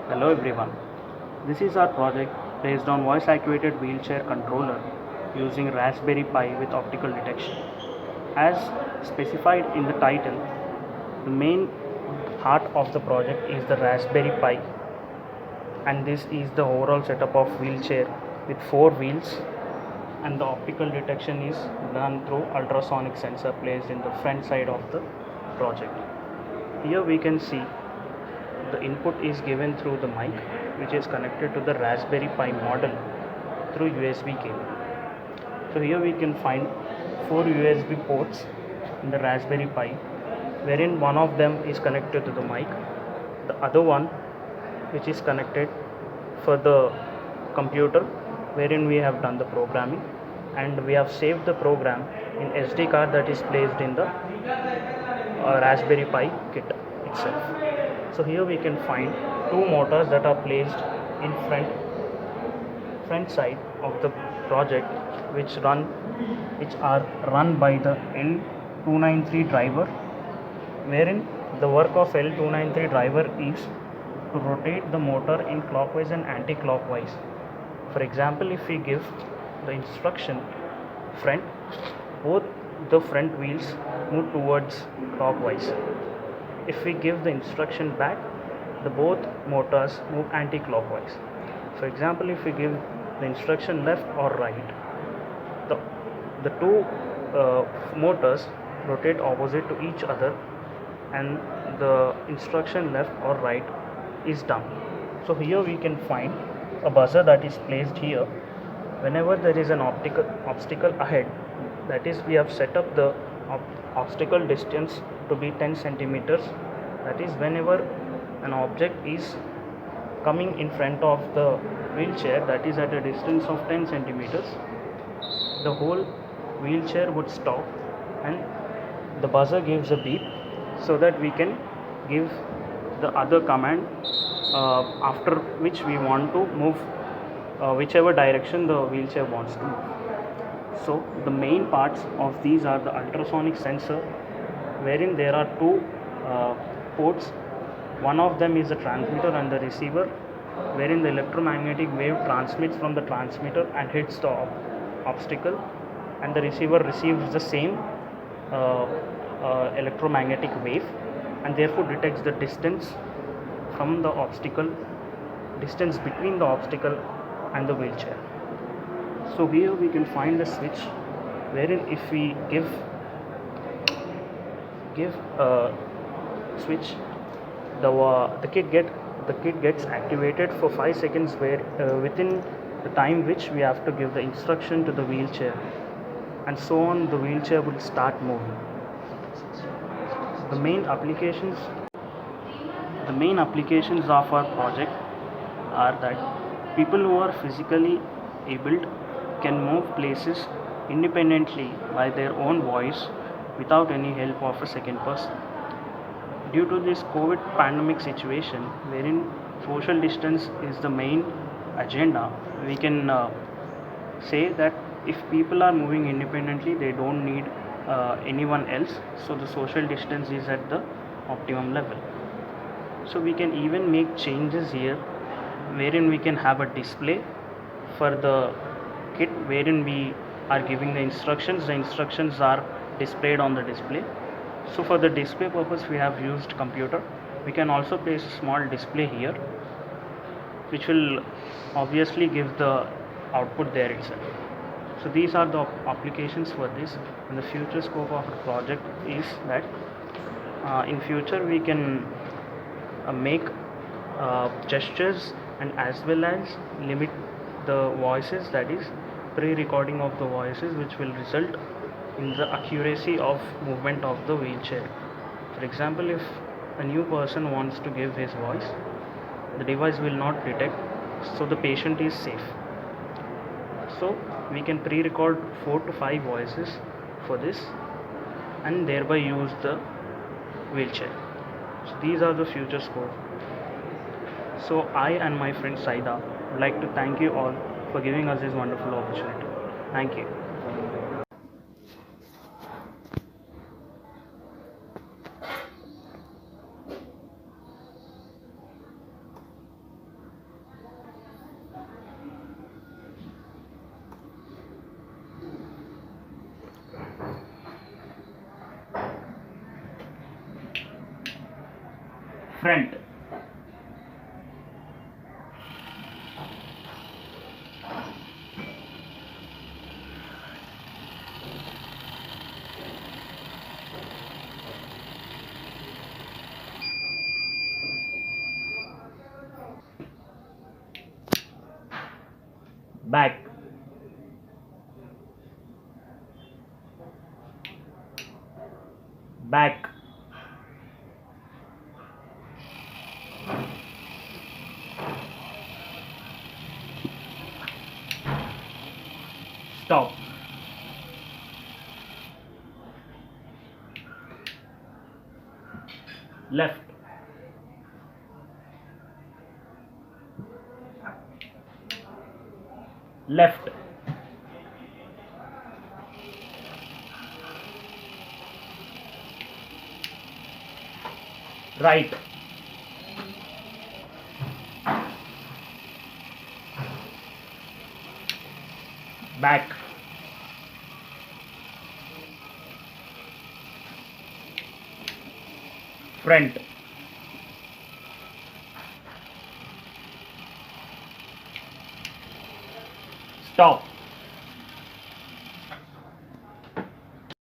Hello everyone. This is our project based on voice activated wheelchair controller using Raspberry Pi with optical detection. As specified in the title, the main heart of the project is the Raspberry Pi, and this is the overall setup of wheelchair with 4 wheels, and the optical detection is done through ultrasonic sensor placed in the front side of the project. Here we can see the input is given through the mic, which is connected to the Raspberry Pi model through USB cable. So here we can find 4 USB ports in the Raspberry Pi, wherein one of them is connected to the mic, the other one which is connected for the computer, wherein we have done the programming, and we have saved the program in SD card that is placed in the Raspberry Pi kit itself. So here we can find 2 motors that are placed in front side of the project, which are run by the L293 driver, wherein the work of L293 driver is to rotate the motor in clockwise and anti-clockwise. For example, if we give the instruction front, both the front wheels move towards clockwise. If we give the instruction back, the both motors move anti-clockwise. For example, if we give the instruction left or right, the, the two motors rotate opposite to each other, and the instruction left or right is done. So here we can find a buzzer that is placed here. Whenever there is an obstacle ahead, that is, we have set up the obstacle distance to be 10 centimeters. That is, whenever an object is coming in front of the wheelchair that is at a distance of 10 centimeters, the whole wheelchair would stop and the buzzer gives a beep, so that we can give the other command, after which we want to move whichever direction the wheelchair wants to move. So the main parts of these are the ultrasonic sensor, wherein there are 2 ports. One of them is the transmitter and the receiver, wherein the electromagnetic wave transmits from the transmitter and hits the obstacle, and the receiver receives the same electromagnetic wave, and therefore detects the distance between the obstacle and the wheelchair. So here we can find the switch, wherein if we give a switch, the kit gets activated for 5 seconds, where within the time which we have to give the instruction to the wheelchair, and so on the wheelchair will start moving. The main applications of our project are that people who are physically abled can move places independently by their own voice without any help of a second person. Due to this COVID pandemic situation, wherein social distance is the main agenda, we can say that if people are moving independently, they don't need anyone else, so the social distance is at the optimum level. So we can even make changes here, wherein we can have a display for the kit, wherein we are giving the instructions are displayed on the display. So for the display purpose, we have used computer. We can also place a small display here, which will obviously give the output there itself. So these are the applications for this, and the future scope of the project is that in future we can make gestures, and as well as limit the voices, that is, pre-recording of the voices, which will result in the accuracy of movement of the wheelchair. For example, if a new person wants to give his voice, the device will not detect, so the patient is safe. So we can pre-record 4 to 5 voices for this, and thereby use the wheelchair. So these are the future scope. So I and my friend Saida would like to thank you all for giving us this wonderful opportunity. Thank you. front, back, back, stop, left, left, right, back, front, stop.